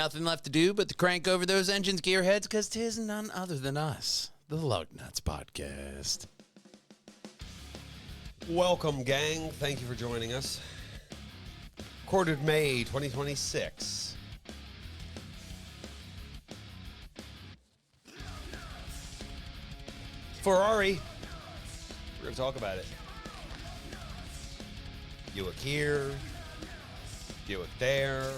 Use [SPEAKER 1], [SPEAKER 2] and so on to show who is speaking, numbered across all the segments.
[SPEAKER 1] nothing left to do but to crank over those engines, gearheads, because 'tis none other than us, the Lugnutz Podcast.
[SPEAKER 2] Welcome, gang. Thank you for joining us. Recorded May 2026. Ferrari. We're going to talk about it. Buick here. Buick there.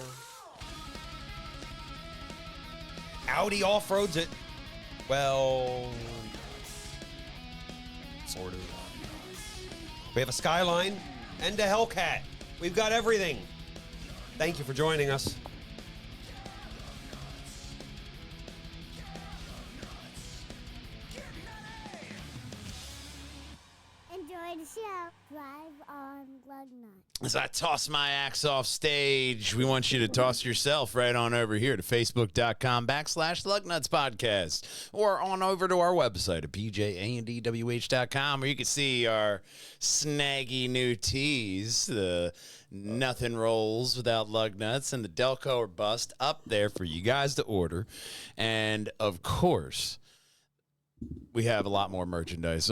[SPEAKER 2] Audi off-roads it. Well, sort of. We have a Skyline and a Hellcat. We've got everything. Thank you for joining us.
[SPEAKER 3] Enjoy the show. Drive on Lugnutz.
[SPEAKER 1] As I toss my axe off stage, we want you to toss yourself right on over here to facebook.com/Lugnutz Podcast, or on over to our website at PJ&WH.com, where you can see our snaggy new tees, the Nothing Rolls Without Lugnutz and the Delco or Bust up there for you guys to order. And of course, we have a lot more merchandise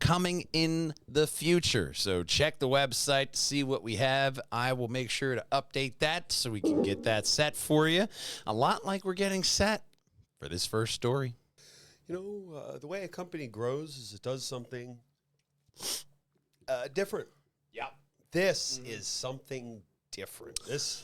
[SPEAKER 1] coming in the future. So check the website to see what we have. I will make sure to update that so we can get that set for you. A lot like we're getting set for this first story.
[SPEAKER 2] You know, the way a company grows is it does something different.
[SPEAKER 1] Yeah.
[SPEAKER 2] This is something different.
[SPEAKER 1] That's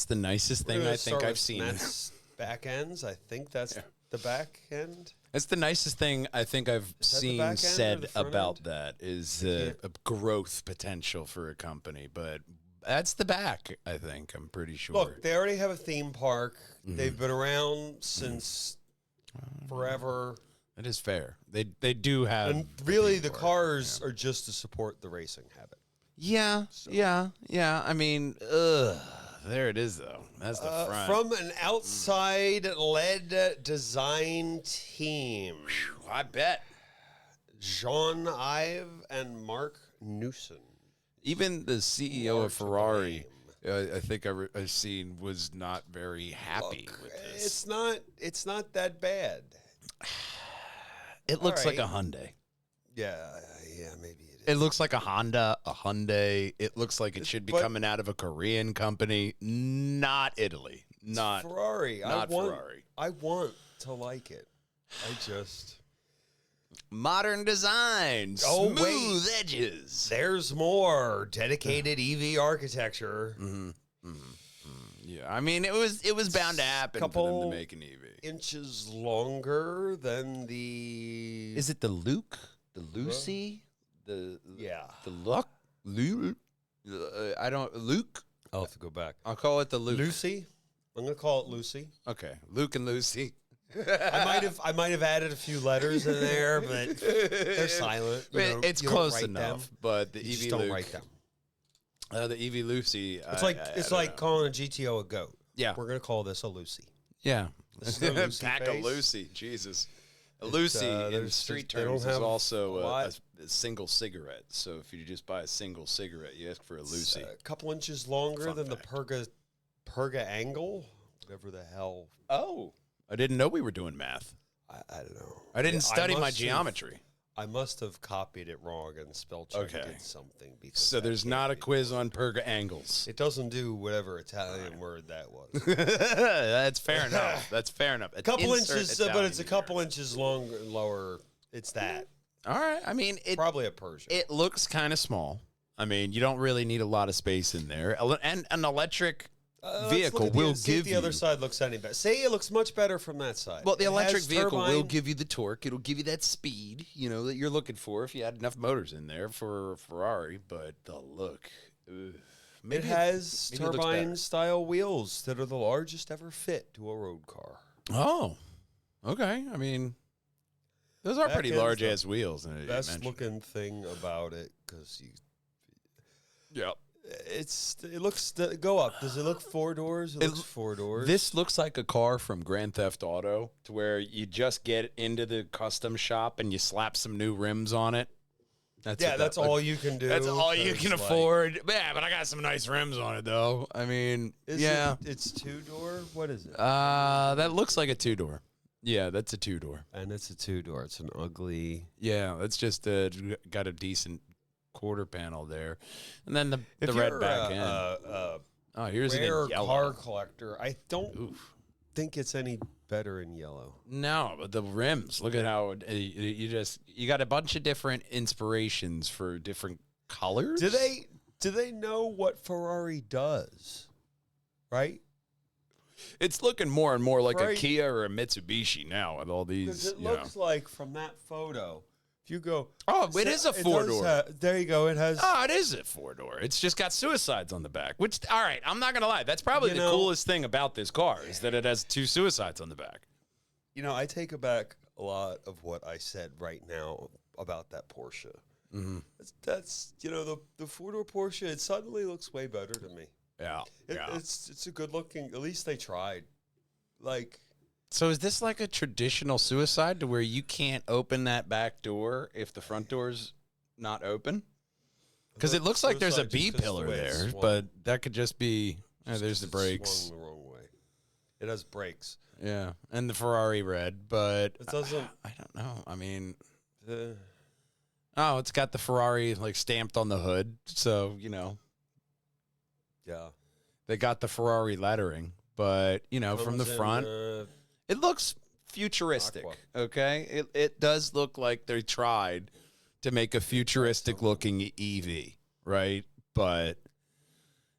[SPEAKER 1] the nicest thing I think I've seen.
[SPEAKER 2] That's back ends. I think that's the back end.
[SPEAKER 1] That's the nicest thing I think I've seen said about that is a growth potential for a company. But that's the back, I think. I'm pretty sure.
[SPEAKER 2] Look, they already have a theme park. They've been around since forever.
[SPEAKER 1] It is fair. They do have.
[SPEAKER 2] And really, the cars are just to support the racing habit.
[SPEAKER 1] Yeah, yeah. I mean, there it is, though. That's the front.
[SPEAKER 2] From an outside-led design team.
[SPEAKER 1] I bet.
[SPEAKER 2] Jean-Yves and Mark Newson.
[SPEAKER 1] Even the CEO of Ferrari, I think I've seen, was not very happy with this.
[SPEAKER 2] It's not that bad.
[SPEAKER 1] It looks like a Hyundai.
[SPEAKER 2] Yeah, maybe it is.
[SPEAKER 1] It looks like a Honda, a Hyundai. It looks like it should be coming out of a Korean company, not Italy, not
[SPEAKER 2] Ferrari.
[SPEAKER 1] Ferrari.
[SPEAKER 2] I want to like it. I just
[SPEAKER 1] modern design, smooth edges.
[SPEAKER 2] There's more dedicated EV architecture.
[SPEAKER 1] Yeah, I mean it was bound to happen for them to make an EV.
[SPEAKER 2] Inches longer than the.
[SPEAKER 1] Is it the Luke, the Lucy? The Luke. I don't Luke.
[SPEAKER 2] I'll have to go back.
[SPEAKER 1] I'll call it the Luke.
[SPEAKER 2] Lucy. I'm gonna call it Lucy.
[SPEAKER 1] Okay, Luke and Lucy.
[SPEAKER 2] I might have added a few letters in there, but they're silent.
[SPEAKER 1] It's close enough. But the EV
[SPEAKER 2] don't
[SPEAKER 1] Luke,
[SPEAKER 2] write them.
[SPEAKER 1] The EV Lucy.
[SPEAKER 2] It's like calling a GTO a goat.
[SPEAKER 1] Yeah,
[SPEAKER 2] we're gonna call this a Lucy.
[SPEAKER 1] Yeah,
[SPEAKER 2] this is a Lucy
[SPEAKER 1] pack
[SPEAKER 2] face.
[SPEAKER 1] a Lucy. Jesus. A Lucy in street terms is also a single cigarette. So if you just buy a single cigarette, you ask for a Lucy.
[SPEAKER 2] A couple inches longer than the Perga angle, whatever the hell.
[SPEAKER 1] Oh, I didn't know we were doing math.
[SPEAKER 2] I don't know.
[SPEAKER 1] I didn't study my geometry.
[SPEAKER 2] I must have copied it wrong and spell checked something.
[SPEAKER 1] So there's not a quiz on Perga angles.
[SPEAKER 2] It doesn't do whatever Italian word that was.
[SPEAKER 1] That's fair enough. That's fair enough.
[SPEAKER 2] A couple inches, but it's a couple inches lower. It's that.
[SPEAKER 1] All right. I mean,
[SPEAKER 2] probably a Persian.
[SPEAKER 1] It looks kind of small. I mean, you don't really need a lot of space in there. And an electric vehicle will give
[SPEAKER 2] the other side looks any better. Say it looks much better from that side.
[SPEAKER 1] Well, the electric vehicle will give you the torque. It'll give you that speed, that you're looking for if you had enough motors in there for a Ferrari. But the look,
[SPEAKER 2] it has turbine-style wheels that are the largest ever fit to a road car.
[SPEAKER 1] Oh, okay. I mean, those are pretty large-ass wheels.
[SPEAKER 2] Best looking thing about it, because
[SPEAKER 1] Yep.
[SPEAKER 2] It looks go up. Does it look four doors? It looks four doors.
[SPEAKER 1] This looks like a car from Grand Theft Auto, to where you just get into the custom shop and you slap some new rims on it.
[SPEAKER 2] That's all you can do.
[SPEAKER 1] That's all you
[SPEAKER 2] It's
[SPEAKER 1] can
[SPEAKER 2] like-
[SPEAKER 1] afford. Yeah, but I got some nice rims on it, though. I mean, yeah.
[SPEAKER 2] It's two-door? What is it?
[SPEAKER 1] That looks like a two-door. Yeah, that's a two-door.
[SPEAKER 2] And it's a two-door. It's an ugly...
[SPEAKER 1] Yeah, that's just got a decent quarter panel there. And then the
[SPEAKER 2] If
[SPEAKER 1] red
[SPEAKER 2] you're
[SPEAKER 1] back end. Oh, here's it
[SPEAKER 2] rare
[SPEAKER 1] in yellow.
[SPEAKER 2] car collector, I don't
[SPEAKER 1] Oof.
[SPEAKER 2] think it's any better in yellow.
[SPEAKER 1] No, but the rims. Look at how you got a bunch of different inspirations for different colors.
[SPEAKER 2] Do they know what Ferrari does? Right?
[SPEAKER 1] It's looking more and more like a
[SPEAKER 2] Right.
[SPEAKER 1] Kia or a Mitsubishi now with all
[SPEAKER 2] Because
[SPEAKER 1] these.
[SPEAKER 2] it looks like from that photo, if you go...
[SPEAKER 1] Oh, it is a
[SPEAKER 2] does
[SPEAKER 1] four-door.
[SPEAKER 2] there you go. It has...
[SPEAKER 1] Oh, it is a four-door. It's just got suicides on the back. Which, all right, I'm not gonna lie. That's probably the coolest thing about this car is that it has 2 suicides on the back.
[SPEAKER 2] You know, I take back a lot of what I said right now about that Porsche.
[SPEAKER 1] Mm-hmm.
[SPEAKER 2] That's the four-door Porsche. It suddenly looks way better to me.
[SPEAKER 1] Yeah,
[SPEAKER 2] It's a good looking. At least they tried. Like,
[SPEAKER 1] So is this like a traditional suicide to where you can't open that back door if the front door's not open? Because it looks like there's a
[SPEAKER 2] Suicide
[SPEAKER 1] B
[SPEAKER 2] just 'cause
[SPEAKER 1] pillar
[SPEAKER 2] the way it's
[SPEAKER 1] there,
[SPEAKER 2] swung.
[SPEAKER 1] but that could just be. There's the
[SPEAKER 2] it
[SPEAKER 1] brakes.
[SPEAKER 2] swung the wrong way. It has brakes.
[SPEAKER 1] Yeah, and the Ferrari red, but
[SPEAKER 2] It doesn't.
[SPEAKER 1] I don't know. I mean,
[SPEAKER 2] Uh,
[SPEAKER 1] oh, it's got the Ferrari like stamped on the hood, so
[SPEAKER 2] yeah.
[SPEAKER 1] they got the Ferrari lettering. But from the
[SPEAKER 2] Comes in,
[SPEAKER 1] front, it looks futuristic.
[SPEAKER 2] Aqua.
[SPEAKER 1] Okay, it does look like they tried to make a futuristic looking EV, right? But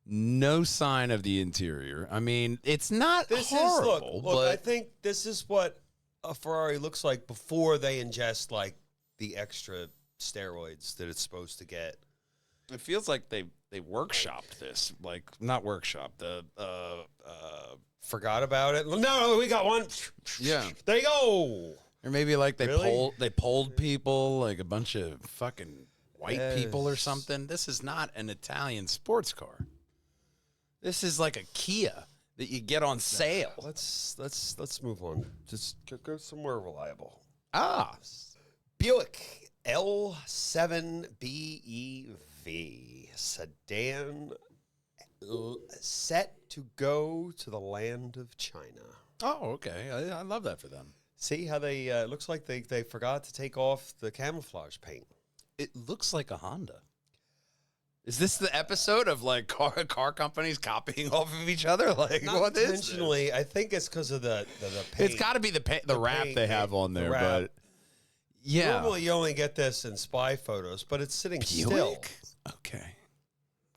[SPEAKER 1] no sign of the interior. I mean, it's not
[SPEAKER 2] This
[SPEAKER 1] horrible,
[SPEAKER 2] is
[SPEAKER 1] but
[SPEAKER 2] I think this is what a Ferrari looks like before they ingest like the extra steroids that it's supposed to get.
[SPEAKER 1] it feels like they workshopped this, like not workshop the
[SPEAKER 2] Forgot about it. No, we got one.
[SPEAKER 1] yeah.
[SPEAKER 2] There you go.
[SPEAKER 1] Or maybe like they
[SPEAKER 2] Really?
[SPEAKER 1] polled people, like a bunch of fucking white people or
[SPEAKER 2] Yes.
[SPEAKER 1] something. This is not an Italian sports car. This is like a Kia that you get on sale.
[SPEAKER 2] Let's move on. Just go somewhere reliable.
[SPEAKER 1] Ah,
[SPEAKER 2] Buick L7BEV sedan set to go to the land of China.
[SPEAKER 1] oh, okay. I love that for them.
[SPEAKER 2] See how they looks like they forgot to take off the camouflage paint.
[SPEAKER 1] It looks like a Honda. Is this the episode of like car companies copying off of each other? Like,
[SPEAKER 2] Not
[SPEAKER 1] what is this?
[SPEAKER 2] intentionally. I think it's because of the paint.
[SPEAKER 1] It's got to be the wrap
[SPEAKER 2] paint,
[SPEAKER 1] they have on
[SPEAKER 2] the
[SPEAKER 1] there,
[SPEAKER 2] wrap.
[SPEAKER 1] but yeah.
[SPEAKER 2] Normally you only get this in spy photos, but it's sitting still.
[SPEAKER 1] Buick? Okay.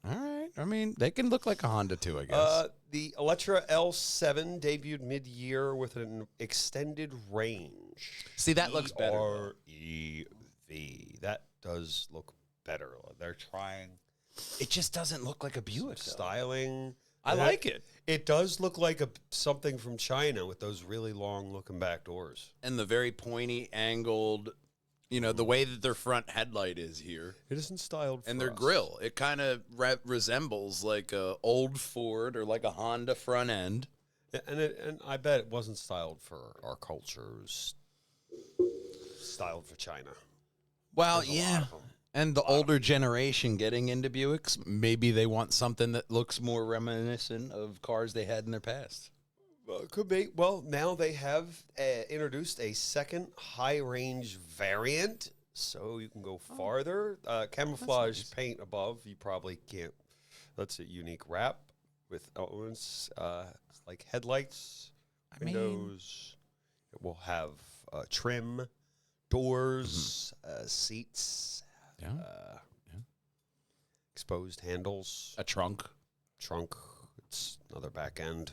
[SPEAKER 1] All right. I mean, they can look like a Honda too, I guess.
[SPEAKER 2] The Electra L7 debuted mid-year with an extended range.
[SPEAKER 1] See, that looks better, though.
[SPEAKER 2] EV. That does look better. They're trying
[SPEAKER 1] It just doesn't look like a Buick. though.
[SPEAKER 2] styling.
[SPEAKER 1] I like it.
[SPEAKER 2] It does look like something from China with those really long-looking back doors.
[SPEAKER 1] And the very pointy, angled, the way that their front headlight is here.
[SPEAKER 2] It isn't styled for
[SPEAKER 1] And their
[SPEAKER 2] us.
[SPEAKER 1] grill, it kind of resembles like a old Ford or like a Honda front end.
[SPEAKER 2] And I bet it wasn't styled for our cultures. Styled for China.
[SPEAKER 1] Well,
[SPEAKER 2] There's a lot
[SPEAKER 1] yeah.
[SPEAKER 2] of them.
[SPEAKER 1] And the older generation getting into Buicks, maybe they want something that looks more reminiscent of cars they had in their past.
[SPEAKER 2] Could be. Well, now they have introduced a second high-range variant, so you can go farther. Camouflage
[SPEAKER 1] nice.
[SPEAKER 2] paint above, you probably can't. That's a unique wrap with elements like headlights, windows. It will have trim, doors, seats,
[SPEAKER 1] Yeah.
[SPEAKER 2] exposed handles,
[SPEAKER 1] A trunk.
[SPEAKER 2] trunk. It's another back end.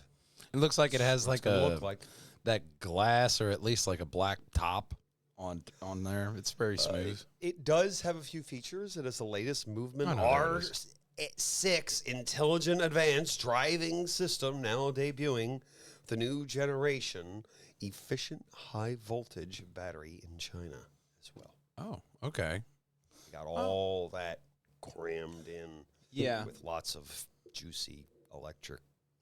[SPEAKER 1] It looks like it has
[SPEAKER 2] What's
[SPEAKER 1] like
[SPEAKER 2] it gonna
[SPEAKER 1] a
[SPEAKER 2] look like?
[SPEAKER 1] that glass or at least like a black top on there. It's very smooth.
[SPEAKER 2] It does have a few features. It has the latest movement
[SPEAKER 1] I know that
[SPEAKER 2] R6 intelligent advanced driving system now debuting the new generation efficient high voltage battery in China as well.
[SPEAKER 1] Oh, okay.
[SPEAKER 2] We got all that crammed in with lots of juicy electric.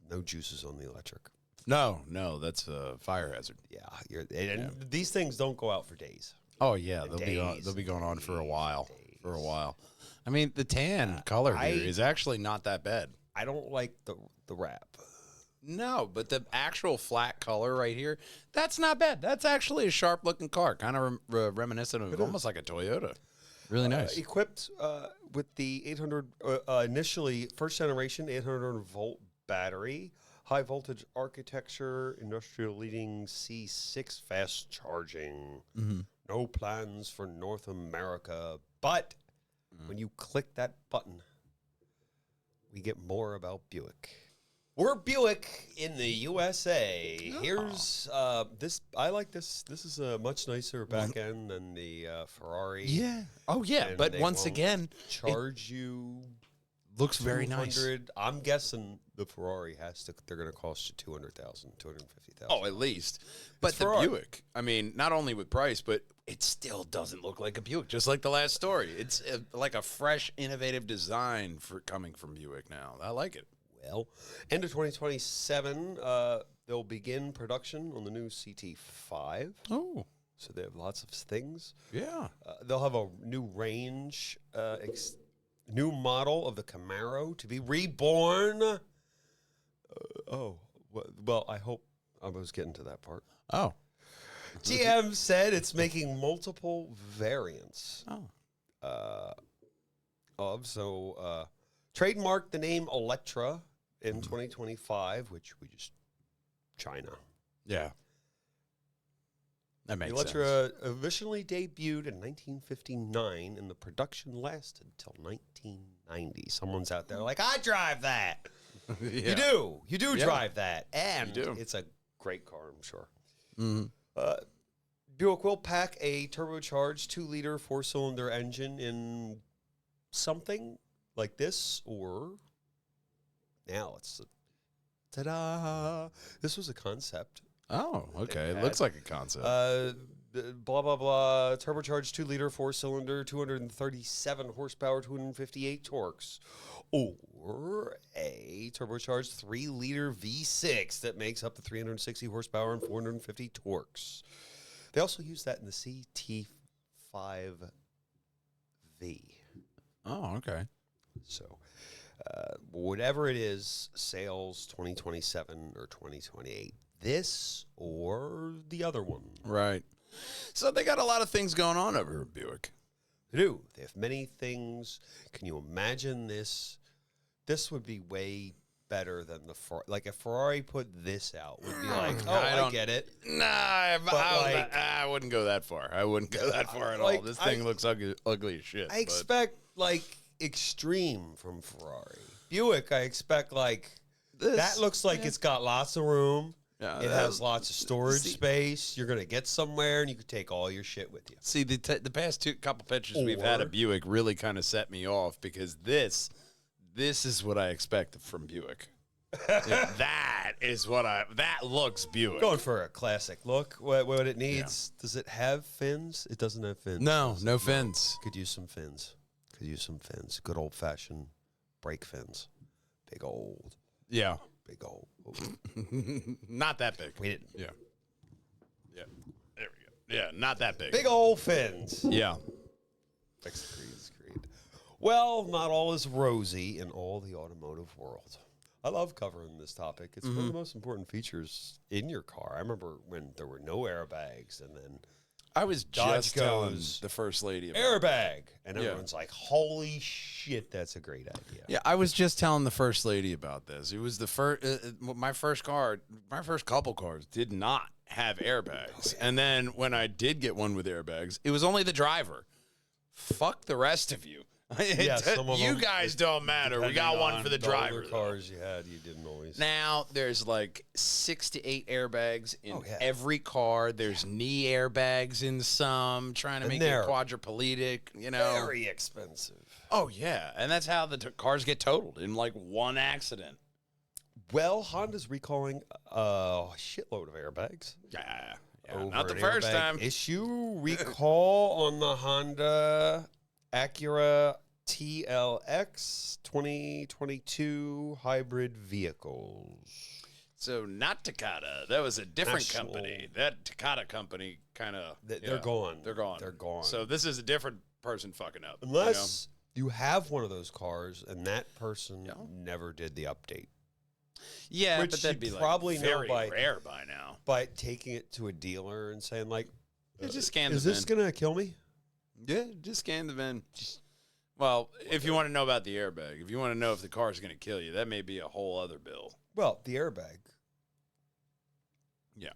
[SPEAKER 2] No juices on the electric.
[SPEAKER 1] No, that's a fire hazard.
[SPEAKER 2] Yeah, these things don't go out for days.
[SPEAKER 1] Oh yeah, they'll be
[SPEAKER 2] Days
[SPEAKER 1] going on for a while.
[SPEAKER 2] days.
[SPEAKER 1] for a while. I mean, the tan color here is actually not that bad.
[SPEAKER 2] I don't like the wrap.
[SPEAKER 1] No, but the actual flat color right here, that's not bad. That's actually a sharp-looking car, kind of reminiscent of almost like a Toyota. Really nice.
[SPEAKER 2] Equipped with the 800, initially first generation 800-volt battery, high voltage architecture, industrial leading C6 fast charging. No plans for North America, but when you click that button, we get more about Buick. We're Buick in the USA.
[SPEAKER 1] Oh.
[SPEAKER 2] Here's this. I like this. This is a much nicer back end than the Ferrari.
[SPEAKER 1] Yeah. Oh, yeah.
[SPEAKER 2] And
[SPEAKER 1] But
[SPEAKER 2] they
[SPEAKER 1] once
[SPEAKER 2] won't
[SPEAKER 1] again,
[SPEAKER 2] charge you.
[SPEAKER 1] looks very nice.
[SPEAKER 2] 200. I'm guessing the Ferrari they're going to cost you 200,000, 250,000.
[SPEAKER 1] Oh, at least. But the
[SPEAKER 2] Ferrari.
[SPEAKER 1] Buick, I mean, not only with price, but it still doesn't look like a Buick, just like the last story. It's like a fresh, innovative design coming from Buick now. I like it.
[SPEAKER 2] Well, end of 2027, they'll begin production on the new CT5.
[SPEAKER 1] Oh,
[SPEAKER 2] So they have lots of things.
[SPEAKER 1] yeah.
[SPEAKER 2] They'll have a new range, new model of the Camaro to be reborn. Well, I hope I was getting to that part.
[SPEAKER 1] Oh.
[SPEAKER 2] GM said it's making multiple variants
[SPEAKER 1] Oh.
[SPEAKER 2] trademarked the name Electra in 2025, which we just China.
[SPEAKER 1] Yeah. That makes
[SPEAKER 2] The
[SPEAKER 1] sense.
[SPEAKER 2] Electra originally debuted in 1959, and the production lasted till 1990. Someone's out there like, I drive that.
[SPEAKER 1] Yeah.
[SPEAKER 2] You do
[SPEAKER 1] Yeah.
[SPEAKER 2] drive that, and
[SPEAKER 1] You do.
[SPEAKER 2] it's a great car, I'm sure.
[SPEAKER 1] Mhm.
[SPEAKER 2] Buick will pack a turbocharged 2-liter 4-cylinder engine in something like this, or now it's ta-da! This was a concept.
[SPEAKER 1] Oh, okay. It
[SPEAKER 2] had,
[SPEAKER 1] looks like a concept.
[SPEAKER 2] Blah blah blah. Turbocharged 2-liter 4-cylinder, 237 horsepower, 258 torques, or a turbocharged 3-liter V6 that makes up to 360 horsepower and 450 torques. They also use that in the CT5V.
[SPEAKER 1] Oh, okay.
[SPEAKER 2] So, whatever it is, sales 2027 or 2028. This or the other one.
[SPEAKER 1] Right. So they got a lot of things going on over at Buick.
[SPEAKER 2] They do. They have many things. Can you imagine this? This would be way better than the Ferrari. Like, if Ferrari put this out, would be like, oh, I get it.
[SPEAKER 1] Nah, I wouldn't go that far. I wouldn't go that far at all. This thing looks ugly as shit.
[SPEAKER 2] I expect, like, extreme from Ferrari. Buick, I expect, like, that looks like it's got lots of room.
[SPEAKER 1] Yeah,
[SPEAKER 2] it has lots of storage space. You're going to get somewhere, and you can take all your shit with you.
[SPEAKER 1] See, the past couple pictures we've had of Buick really kind of set me off, because this is what I expect from Buick. That looks Buick.
[SPEAKER 2] Going for a classic look. What it needs, does it have fins? It doesn't have fins.
[SPEAKER 1] No fins.
[SPEAKER 2] Could use some fins. Good old-fashioned brake fins. Big old.
[SPEAKER 1] Yeah.
[SPEAKER 2] Big old.
[SPEAKER 1] Not that big.
[SPEAKER 2] We didn't.
[SPEAKER 1] Yeah. Yeah. There we go. Yeah, not that big.
[SPEAKER 2] Big old fins.
[SPEAKER 1] Yeah.
[SPEAKER 2] Agreed. Well, not all is rosy in all the automotive world. I love covering this topic. It's one of the most important features in your car. I remember when there were no airbags, and then
[SPEAKER 1] I was
[SPEAKER 2] Dodge
[SPEAKER 1] just telling
[SPEAKER 2] goes,
[SPEAKER 1] the first lady about
[SPEAKER 2] airbag, and everyone's like, holy shit, that's a great idea.
[SPEAKER 1] Yeah, I was just telling the first lady about this. It was the first, my first couple cars did not have airbags. And then when I did get one with airbags, it was only the driver. Fuck the rest of you.
[SPEAKER 2] Yeah, some of
[SPEAKER 1] you
[SPEAKER 2] them,
[SPEAKER 1] guys don't matter. We got one for the driver.
[SPEAKER 2] older cars you had, you didn't always.
[SPEAKER 1] Now, there's like 6 to 8 airbags in
[SPEAKER 2] Oh, yeah.
[SPEAKER 1] every car. There's knee airbags in some, trying to
[SPEAKER 2] And
[SPEAKER 1] make
[SPEAKER 2] they're
[SPEAKER 1] it quadriplegic, you know.
[SPEAKER 2] Very expensive.
[SPEAKER 1] Oh, yeah. And that's how the cars get totaled, in like one accident.
[SPEAKER 2] Well, Honda's recalling a shitload of airbags.
[SPEAKER 1] Yeah.
[SPEAKER 2] Over
[SPEAKER 1] Not the
[SPEAKER 2] an
[SPEAKER 1] first
[SPEAKER 2] airbag
[SPEAKER 1] time.
[SPEAKER 2] issue. Recall on the Honda Acura TLX 2022 hybrid vehicles.
[SPEAKER 1] So not Takata. That was a different
[SPEAKER 2] National.
[SPEAKER 1] company. That Takata company kind of...
[SPEAKER 2] They're gone.
[SPEAKER 1] They're gone.
[SPEAKER 2] They're gone.
[SPEAKER 1] So this is a different person fucking up.
[SPEAKER 2] Unless you have one of those cars and that person never did the update.
[SPEAKER 1] Yeah,
[SPEAKER 2] which
[SPEAKER 1] but that'd be
[SPEAKER 2] probably
[SPEAKER 1] very
[SPEAKER 2] know
[SPEAKER 1] rare by now.
[SPEAKER 2] By taking it to a dealer and saying, like,
[SPEAKER 1] just scan
[SPEAKER 2] is
[SPEAKER 1] the
[SPEAKER 2] this
[SPEAKER 1] VIN.
[SPEAKER 2] going to kill me?
[SPEAKER 1] Yeah, just scan the VIN. Well, if you want to know about the airbag, if you want to know if the car is going to kill you, that may be a whole other bill.
[SPEAKER 2] Well, the airbag.
[SPEAKER 1] Yeah.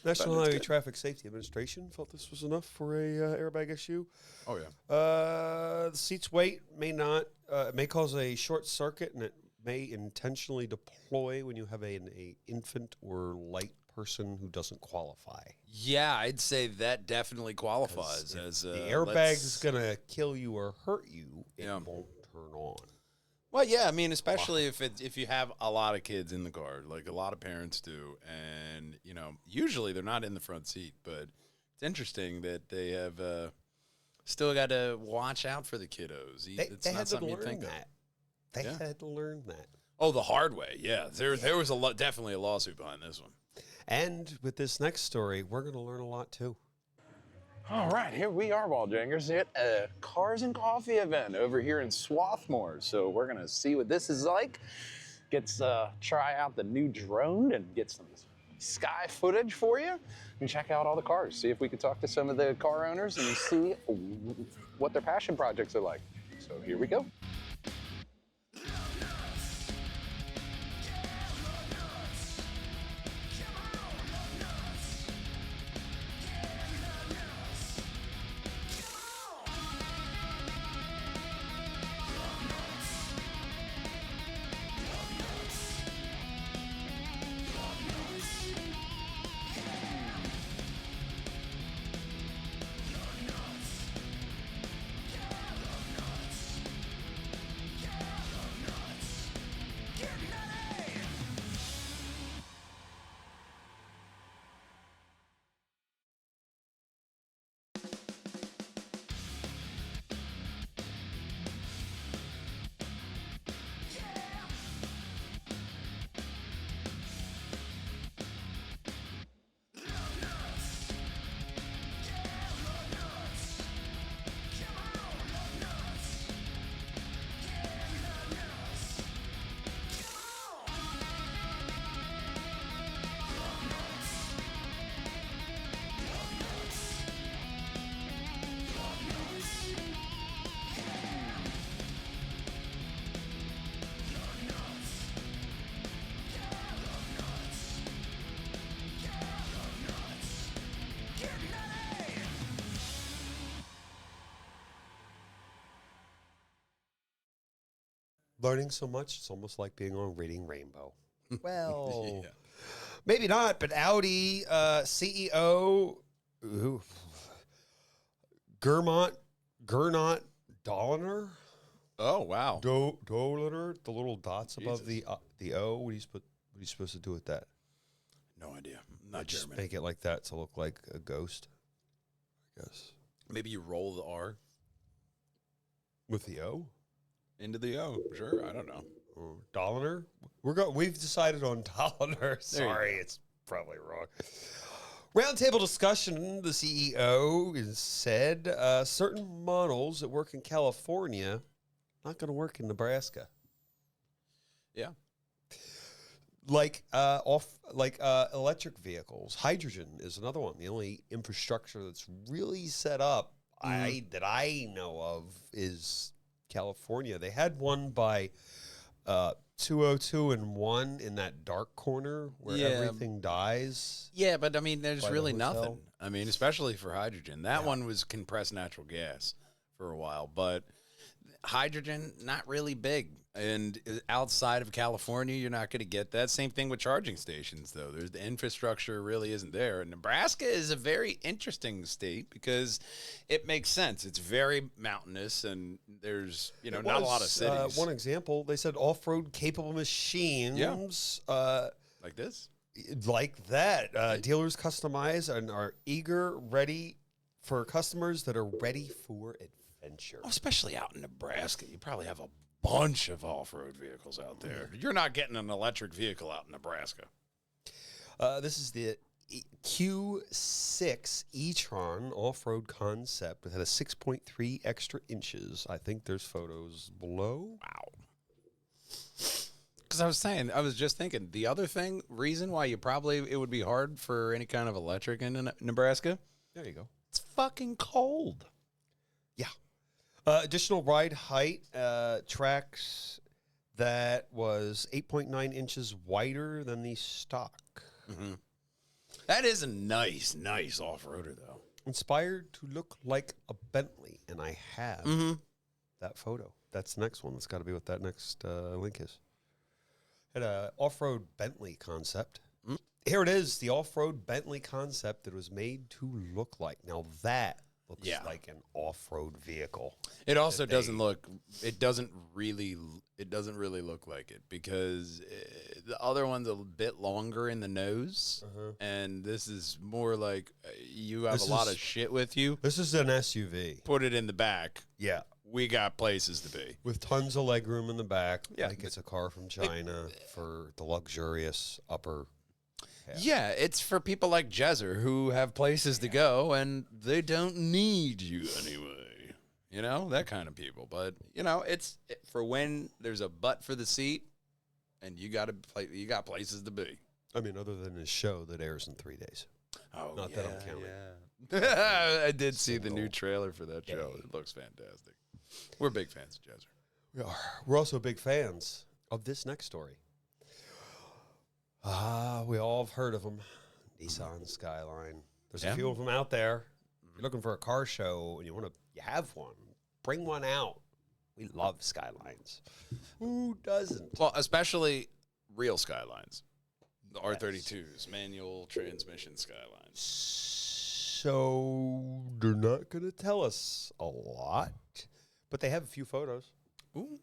[SPEAKER 2] National Highway Traffic Safety Administration felt this was enough for a airbag issue.
[SPEAKER 1] Oh, yeah.
[SPEAKER 2] The seat's weight may not, may cause a short circuit, and it may intentionally deploy when you have an infant or light person who doesn't qualify.
[SPEAKER 1] Yeah, I'd say that definitely qualifies as
[SPEAKER 2] the airbag's going to kill you or hurt you. It won't turn on.
[SPEAKER 1] Well, yeah, I mean, especially if you have a lot of kids in the car, like a lot of parents do, and usually they're not in the front seat, but it's interesting that they have still got to watch out for the kiddos.
[SPEAKER 2] They had to learn that. They had to learn that.
[SPEAKER 1] Oh, the hard way, yeah. There was definitely a lawsuit behind this one.
[SPEAKER 2] And with this next story, we're going to learn a lot too.
[SPEAKER 4] All right, here we are, Wallhangers, at a Cars and Coffee event over here in Swarthmore. So we're gonna see what this is like. Try out the new drone and get some sky footage for you, and check out all the cars. See if we can talk to some of the car owners and see what their passion projects are like. So here we go.
[SPEAKER 2] Learning so much, it's almost like being on Reading Rainbow. Well, maybe not, but Audi CEO Gernot Dolliner.
[SPEAKER 1] Oh, wow.
[SPEAKER 2] Dolliner, the little dots above the O. What are you supposed to do with that?
[SPEAKER 1] No idea. Not
[SPEAKER 2] just
[SPEAKER 1] German.
[SPEAKER 2] make it like that to look like a ghost, I guess.
[SPEAKER 1] Maybe you roll the R
[SPEAKER 2] with the O
[SPEAKER 1] into the O. Sure, I don't know.
[SPEAKER 2] Dolliner. We've decided on Dolliner. Sorry, it's probably wrong. Roundtable discussion. The CEO has said certain models that work in California not going to work in Nebraska.
[SPEAKER 1] Yeah.
[SPEAKER 2] Like electric vehicles. Hydrogen is another one. The only infrastructure that's really set up that I know of is California. They had one by 202 and 1 in that dark corner where everything dies.
[SPEAKER 1] Yeah, but I mean, there's really nothing. I mean, especially for hydrogen. That one was compressed natural gas for a while, but hydrogen, not really big. And outside of California, you're not going to get that. Same thing with charging stations, though. The infrastructure really isn't there. And Nebraska is a very interesting state because it makes sense. It's very mountainous, and there's not a lot of cities.
[SPEAKER 2] One example, they said off-road capable machines.
[SPEAKER 1] Like this?
[SPEAKER 2] Like that. Dealers customize and are ready for customers that are ready for adventure.
[SPEAKER 1] Oh, especially out in Nebraska. You probably have a bunch of off-road vehicles out there. You're not getting an electric vehicle out in Nebraska.
[SPEAKER 2] This is the Q6 e-tron off-road concept that had a 6.3 extra inches. I think there's photos below.
[SPEAKER 1] Wow. Because I was just thinking, the other reason why it would be hard for any kind of electric in Nebraska,
[SPEAKER 2] There you go.
[SPEAKER 1] it's fucking cold.
[SPEAKER 2] Yeah. Additional ride height, tracks that was 8.9 inches wider than the stock.
[SPEAKER 1] Mm-hmm. That is a nice off-roader, though.
[SPEAKER 2] Inspired to look like a Bentley, and I have that photo. That's the next one. That's got to be what that next link is. Had a off-road Bentley concept. Here it is, the off-road Bentley concept that was made to look like. Now that looks like an off-road vehicle.
[SPEAKER 1] It also doesn't really look like it, because the other one's a bit longer in the nose, and this is more like you have a lot of shit with you.
[SPEAKER 2] This is an SUV.
[SPEAKER 1] Put it in the back.
[SPEAKER 2] Yeah.
[SPEAKER 1] We got places to be.
[SPEAKER 2] With tons of legroom in the back.
[SPEAKER 1] Yeah.
[SPEAKER 2] Like it's a car from China for the luxurious upper half.
[SPEAKER 1] Yeah, it's for people like Jezzer who have places to go, and they don't need you anyway. You know, that kind of people. But, you know, it's for when there's a butt for the seat, and you got places to be.
[SPEAKER 2] I mean, other than his show that airs in 3 days.
[SPEAKER 1] Oh,
[SPEAKER 2] Not that I'm counting.
[SPEAKER 1] Yeah. I did see the new trailer for that show. It looks fantastic. We're big fans of Jezzer.
[SPEAKER 2] We are. We're also big fans of this next story. We all have heard of them. Nissan Skyline. There's a few of them out there. If you're looking for a car show and you have one, bring one out. We love Skylines. Who doesn't?
[SPEAKER 1] Well, especially real Skylines. The R32s, manual transmission Skylines.
[SPEAKER 2] So they're not going to tell us a lot, but they have a few photos.
[SPEAKER 1] Ooh.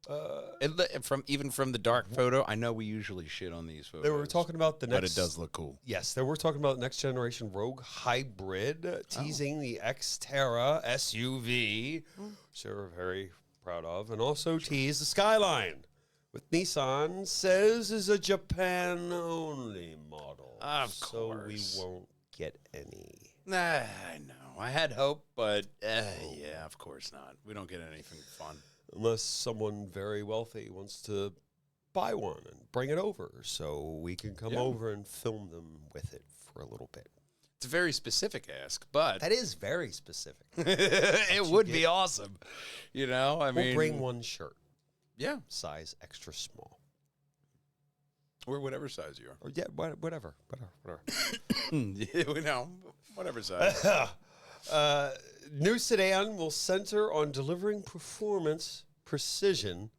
[SPEAKER 1] From the dark photo, I know we usually shit on these photos.
[SPEAKER 2] They were talking about the next,
[SPEAKER 1] but it does look cool.
[SPEAKER 2] Yes, they were talking about next generation Rogue Hybrid, teasing the Xterra SUV, which they were very proud of, and also teased the Skyline, with Nissan says is a Japan only model.
[SPEAKER 1] Of
[SPEAKER 2] so we
[SPEAKER 1] course.
[SPEAKER 2] won't get any.
[SPEAKER 1] I know. I had hope, but yeah, of course not. We don't get anything fun.
[SPEAKER 2] Unless someone very wealthy wants to buy one and bring it over so we can come over and film them with it for a little bit.
[SPEAKER 1] It's a very specific ask, but
[SPEAKER 2] That is very specific.
[SPEAKER 1] it would be awesome. You know, I mean,
[SPEAKER 2] We'll bring one shirt,
[SPEAKER 1] yeah,
[SPEAKER 2] size extra small.
[SPEAKER 1] or whatever size you are.
[SPEAKER 2] Or yeah, whatever.
[SPEAKER 1] You know, whatever size.
[SPEAKER 2] New sedan will center on delivering performance, precision,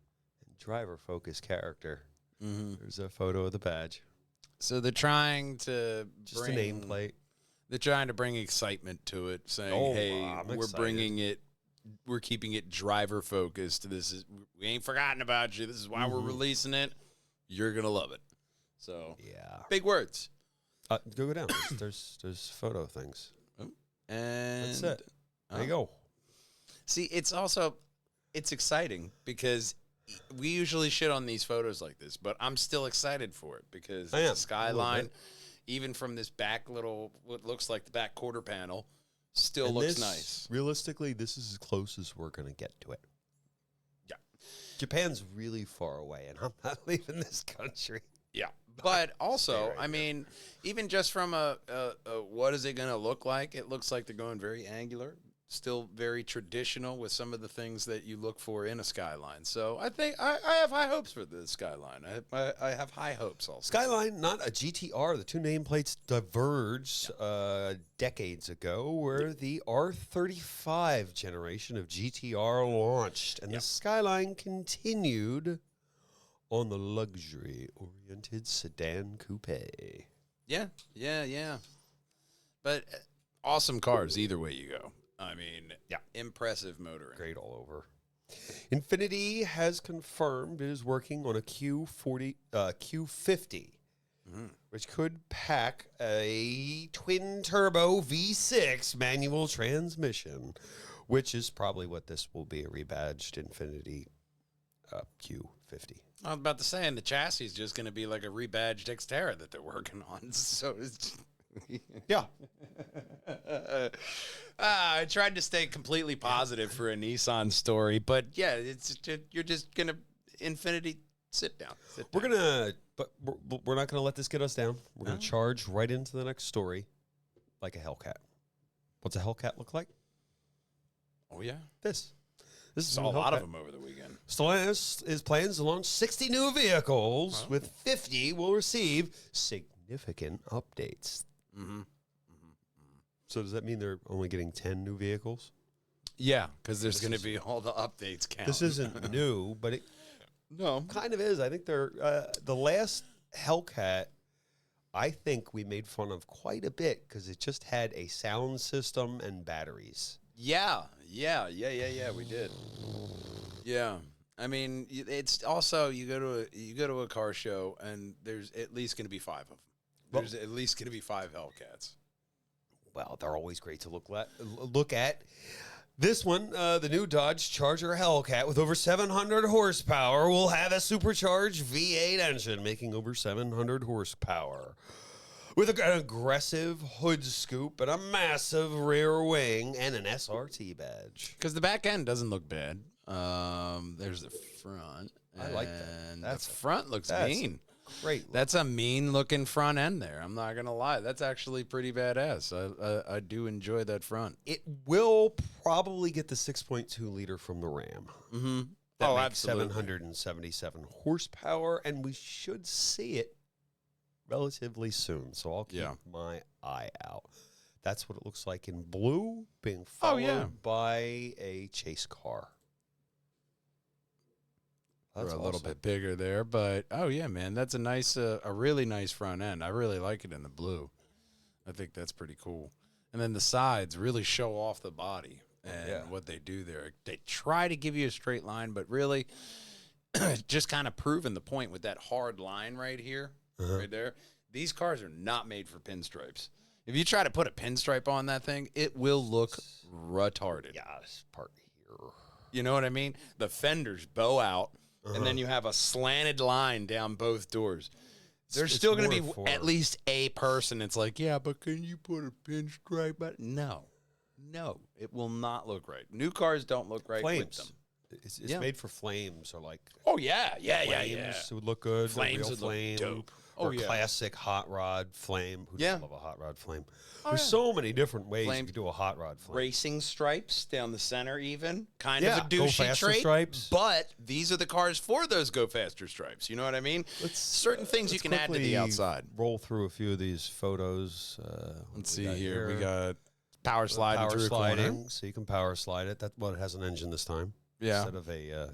[SPEAKER 2] and driver-focused character. There's a photo of the badge.
[SPEAKER 1] So they're trying to
[SPEAKER 2] Just a nameplate.
[SPEAKER 1] They're trying to bring excitement to it, saying, "Hey,
[SPEAKER 2] I'm
[SPEAKER 1] we're
[SPEAKER 2] excited.
[SPEAKER 1] bringing it. We're keeping it driver focused. We ain't forgotten about you. This is why we're releasing it. You're gonna love it." So
[SPEAKER 2] Yeah.
[SPEAKER 1] big words.
[SPEAKER 2] Go down. There's photo things.
[SPEAKER 1] And
[SPEAKER 2] That's it. There you go.
[SPEAKER 1] See, it's exciting because we usually shit on these photos like this, but I'm still excited for it because it's a Skyline, even from this back what looks like the back quarter panel, still looks nice.
[SPEAKER 2] Realistically, this is as close as we're going to get to it.
[SPEAKER 1] Yeah.
[SPEAKER 2] Japan's really far away, and I'm not leaving this country.
[SPEAKER 1] Yeah. But also, I mean, even just from a what is it going to look like? It looks like they're going very angular, still very traditional with some of the things that you look for in a Skyline. So I think I have high hopes for the Skyline. I have high hopes also.
[SPEAKER 2] Skyline, not a GTR. The two nameplates diverged decades ago, where the R35 generation of GTR launched, and the Skyline continued on the luxury-oriented sedan coupe.
[SPEAKER 1] Yeah. But awesome cars either way you go. I mean, impressive motoring.
[SPEAKER 2] Great all over. Infiniti has confirmed it is working on a Q50, which could pack a twin-turbo V6 manual transmission, which is probably what this will be, a rebadged Infiniti Q50.
[SPEAKER 1] I was about to say, and the chassis is just going to be like a rebadged Xterra that they're working on. So
[SPEAKER 2] Yeah.
[SPEAKER 1] I tried to stay completely positive for a Nissan story, but yeah, you're just gonna infinity. Sit down.
[SPEAKER 2] We're not gonna let this get us down. We're gonna charge right into the next story, like a Hellcat. What's a Hellcat look like?
[SPEAKER 1] Oh yeah,
[SPEAKER 2] This is
[SPEAKER 1] saw a lot of them over the weekend.
[SPEAKER 2] Stellantis is plans to launch 60 new vehicles, with 50 will receive significant updates. So does that mean they're only getting 10 new vehicles?
[SPEAKER 1] Yeah, because there's going to be all the updates count.
[SPEAKER 2] This isn't new, but it kind of is. I think they're the last Hellcat. I think we made fun of quite a bit because it just had a sound system and batteries.
[SPEAKER 1] Yeah, we did. Yeah. I mean, it's also you go to a car show and there's at least going to be 5 of them. There's at least going to be 5 Hellcats.
[SPEAKER 2] Well, they're always great to look at. This one, the new Dodge Charger Hellcat with over 700 horsepower will have a supercharged V8 engine, making over 700 horsepower. With an aggressive hood scoop and a massive rear wing and an SRT badge.
[SPEAKER 1] Because the back end doesn't look bad. There's the front.
[SPEAKER 2] I like that.
[SPEAKER 1] The front looks mean.
[SPEAKER 2] Great.
[SPEAKER 1] That's a mean-looking front end there. I'm not going to lie. That's actually pretty badass. I do enjoy that front.
[SPEAKER 2] It will probably get the 6.2 liter from the Ram.
[SPEAKER 1] Mm-hmm.
[SPEAKER 2] That makes 777 horsepower, and we should see it relatively soon. So I'll keep my eye out. That's what it looks like in blue, being followed by a chase car. That's
[SPEAKER 1] a little bit bigger there, but man, that's a nice, a really nice front end. I really like it in the blue. I think that's pretty cool. And then the sides really show off the body and what they do there. They try to give you a straight line, but really just kind of proving the point with that hard line right here, right there. These cars are not made for pinstripes. If you try to put a pinstripe on that thing, it will look retarded.
[SPEAKER 2] Yeah, this part here.
[SPEAKER 1] You know what I mean? The fenders bow out. And then you have a slanted line down both doors. There's still going to be at least a person. It's like, yeah, but can you put a pinstripe? But no, it will not look right. New cars don't look right with them.
[SPEAKER 2] It's made for flames or like.
[SPEAKER 1] Oh yeah.
[SPEAKER 2] It would look good.
[SPEAKER 1] Flames would look dope.
[SPEAKER 2] Or classic hot rod flame. Who doesn't love a hot rod flame?
[SPEAKER 1] Oh,
[SPEAKER 2] There's so many different ways you can do a hot rod flame.
[SPEAKER 1] Racing stripes down the center even. Kind of a
[SPEAKER 2] go
[SPEAKER 1] douchey
[SPEAKER 2] faster
[SPEAKER 1] trait.
[SPEAKER 2] stripes.
[SPEAKER 1] But these are the cars for those go faster stripes. You know what I mean? Certain things you can add to the outside.
[SPEAKER 2] Roll through a few of these photos.
[SPEAKER 1] Let's see here. We got power sliding through a corner.
[SPEAKER 2] So you can power slide it. It has an engine this time.
[SPEAKER 1] Yeah.
[SPEAKER 2] Instead of a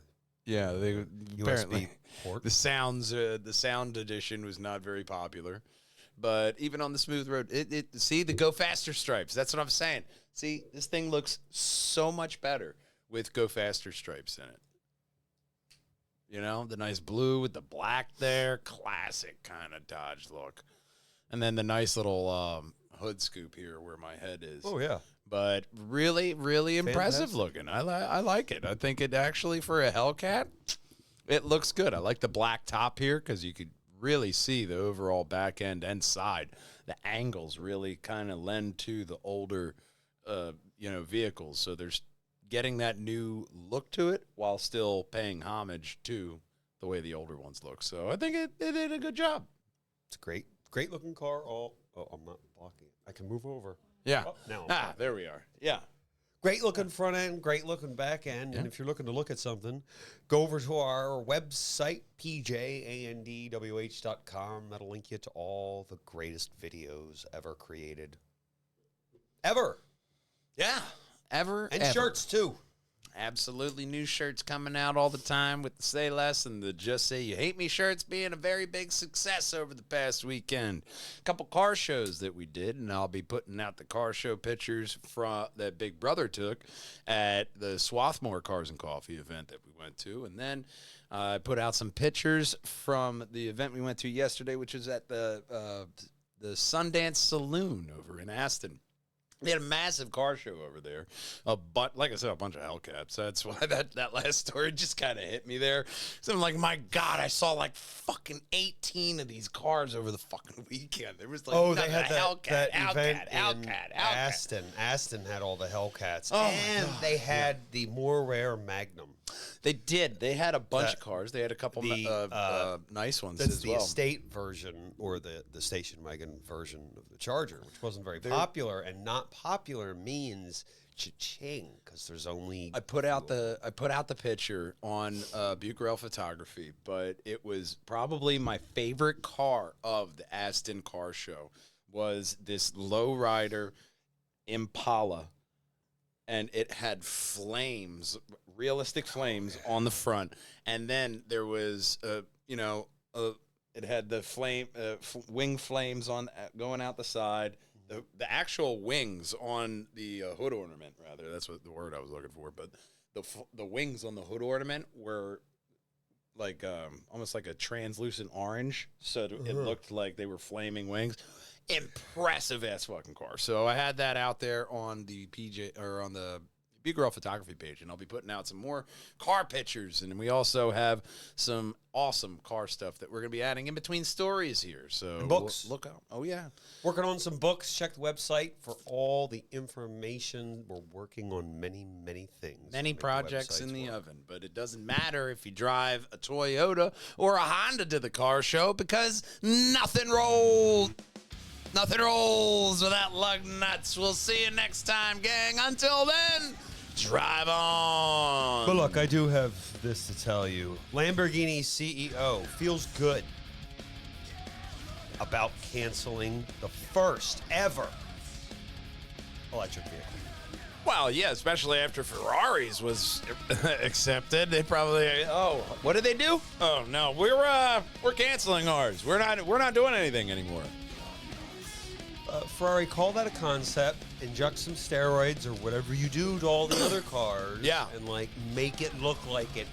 [SPEAKER 1] they apparently
[SPEAKER 2] port.
[SPEAKER 1] the sound edition was not very popular, but even on the smooth road, see the go faster stripes. That's what I'm saying. See, this thing looks so much better with go faster stripes in it. You know, the nice blue with the black there, classic kind of Dodge look, and then the nice little hood scoop here where my head is.
[SPEAKER 2] Oh yeah.
[SPEAKER 1] But really, really impressive looking. I like it. I think it actually, for a Hellcat, it looks good. I like the black top here because you could really see the overall back end and side. The angles really kind of lend to the older, vehicles. So there's getting that new look to it while still paying homage to the way the older ones look. So I think it did a good job.
[SPEAKER 2] It's a great looking car. Oh, I'm not blocking it. I can move over.
[SPEAKER 1] Yeah.
[SPEAKER 2] Oh, now
[SPEAKER 1] there we are. Yeah.
[SPEAKER 2] Great looking front end, great looking back end. And if you're looking to look at something, go over to our website, PJ&WH.com. That'll link you to all the greatest videos ever created. Ever.
[SPEAKER 1] Yeah. Ever.
[SPEAKER 2] Shirts, too.
[SPEAKER 1] Absolutely. New shirts coming out all the time with the Say Less and the Just Say You Hate Me shirts being a very big success over the past weekend. A couple car shows that we did, and I'll be putting out the car show pictures from that Big Brother took at the Swarthmore Cars and Coffee event that we went to. And then I put out some pictures from the event we went to yesterday, which was at the Sundance Saloon over in Aston. They had a massive car show over there. But like I said, a bunch of Hellcats. That's why that last story just kind of hit me there. So I'm like, my God, I saw like fucking 18 of these cars over the fucking weekend. There was like
[SPEAKER 2] they had that event in
[SPEAKER 1] Hellcat.
[SPEAKER 2] Aston had all the Hellcats.
[SPEAKER 1] Oh,
[SPEAKER 2] and they had the more rare Magnum.
[SPEAKER 1] They did. They had a bunch of cars. They had a couple nice ones
[SPEAKER 2] That's
[SPEAKER 1] as
[SPEAKER 2] the
[SPEAKER 1] well.
[SPEAKER 2] estate version or the station wagon version of the Charger, which wasn't very popular. And not popular means cha-ching because there's only.
[SPEAKER 1] I put out the picture on Buick Rail Photography, but it was probably my favorite car of the Aston Car Show was this lowrider Impala. And it had flames, realistic flames on the front. And then there was, it had the wing flames on going out the side. The actual wings on the hood ornament, rather. That's what the word I was looking for. But the wings on the hood ornament were like almost like a translucent orange. So it looked like they were flaming wings. Impressive ass fucking car. So I had that out there on the on the Big Girl Photography page, and I'll be putting out some more car pictures, and we also have some awesome car stuff that we're going to be adding in between stories here. So
[SPEAKER 2] and books.
[SPEAKER 1] Look out. Oh yeah,
[SPEAKER 2] working on some books. Check the website for all the information. We're working on many things.
[SPEAKER 1] Many projects in the oven, but it doesn't matter if you drive a Toyota or a Honda to the car show because nothing rolls. Nothing rolls without lug nuts. We'll see you next time, gang. Until then, drive on.
[SPEAKER 2] But look, I do have this to tell you. Lamborghini CEO feels good about canceling the first ever electric vehicle.
[SPEAKER 1] Well, yeah, especially after Ferrari's was accepted. They probably, what did they do? Oh no, we're canceling ours. We're not doing anything anymore.
[SPEAKER 2] Ferrari, call that a concept, inject some steroids or whatever you do to all the other cars.
[SPEAKER 1] Yeah.
[SPEAKER 2] And, make it look like it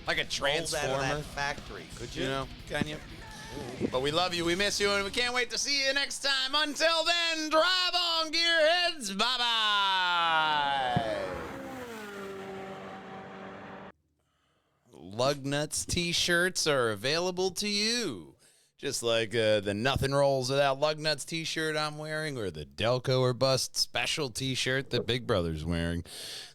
[SPEAKER 1] like a transformer.
[SPEAKER 2] Out of that factory, could you?
[SPEAKER 1] You know, can you? But we love you, we miss you, and we can't wait to see you next time. Until then, drive on, gearheads. Bye-bye. Lugnutz t-shirts are available to you. Just like the Nothing Rolls Without Lugnutz t-shirt I'm wearing or the Delco or Bust special t-shirt that Big Brother's wearing.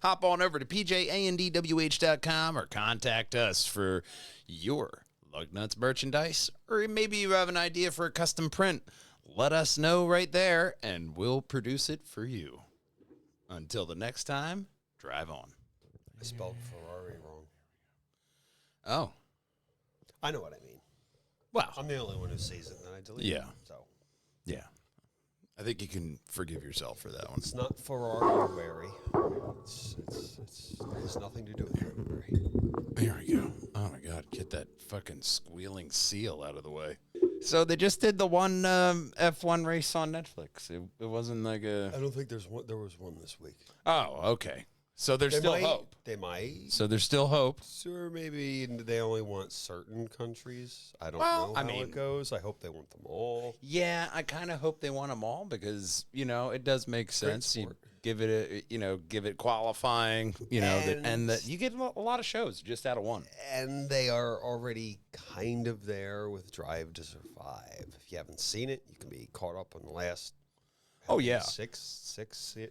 [SPEAKER 1] Hop on over to PJ&WH.com or contact us for your Lugnutz merchandise. Or maybe you have an idea for a custom print. Let us know right there and we'll produce it for you. Until the next time, drive on.
[SPEAKER 2] I spelled Ferrari wrong.
[SPEAKER 1] Oh.
[SPEAKER 2] I know what I mean.
[SPEAKER 1] Well,
[SPEAKER 2] I'm the only one who sees it, and then I delete it. So,
[SPEAKER 1] yeah. I think you can forgive yourself for that one.
[SPEAKER 2] it's not Ferrari. It has nothing to do with Ferrari.
[SPEAKER 1] Here we go. Oh, my God. Get that fucking squealing seal out of the way. So they just did the one F1 race on Netflix. It wasn't like a...
[SPEAKER 2] I don't think there was one this week.
[SPEAKER 1] Oh, okay. So there's still hope.
[SPEAKER 2] They might.
[SPEAKER 1] So there's still hope.
[SPEAKER 2] Or maybe they only want certain countries. I don't know how it goes. I hope they want them all.
[SPEAKER 1] Yeah, I kind of hope they want them all because, it does make sense. You give it give it qualifying, that you get a lot of shows just out of one.
[SPEAKER 2] And they are already kind of there with Drive to Survive. If you haven't seen it, you can be caught up on the last six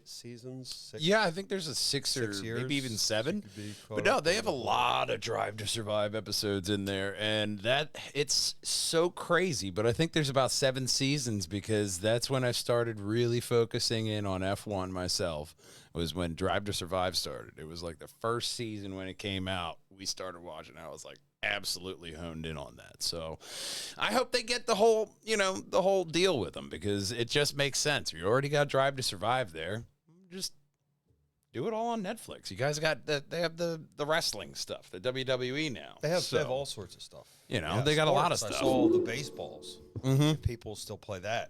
[SPEAKER 2] seasons.
[SPEAKER 1] Yeah, I think there's a 6 or maybe even 7. But no, they have a lot of Drive to Survive episodes in there, and it's so crazy. But I think there's about 7 seasons because that's when I started really focusing in on F1 myself. Was when Drive to Survive started. It was like the first season when it came out. We started watching. I was like absolutely honed in on that. So I hope they get the whole deal with them because it just makes sense. You already got Drive to Survive there. Just do it all on Netflix. You guys got they have the wrestling stuff, the WWE now.
[SPEAKER 2] They have all sorts of stuff.
[SPEAKER 1] They got a lot of stuff.
[SPEAKER 2] I saw the baseballs. Mm-hmm. People still play that.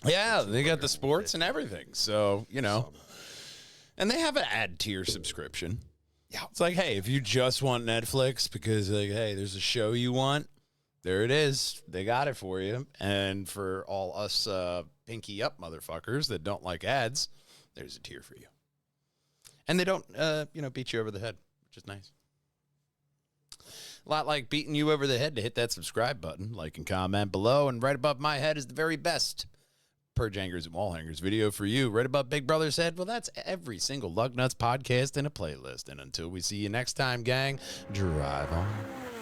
[SPEAKER 1] Yeah, they got the sports and everything. So, and they have an ad tier subscription. Yeah. It's like, hey, if you just want Netflix because, hey, there's a show you want, there it is. They got it for you. And for all us pinky up motherfuckers that don't like ads, there's a tier for you. And they don't, beat you over the head, which is nice. A lot like beating you over the head to hit that subscribe button, like and comment below, and right above my head is the very best Perjangers and Wallhangers video for you. Right above Big Brother's head, well, that's every single Lugnutz podcast in a playlist. And until we see you next time, gang, drive on.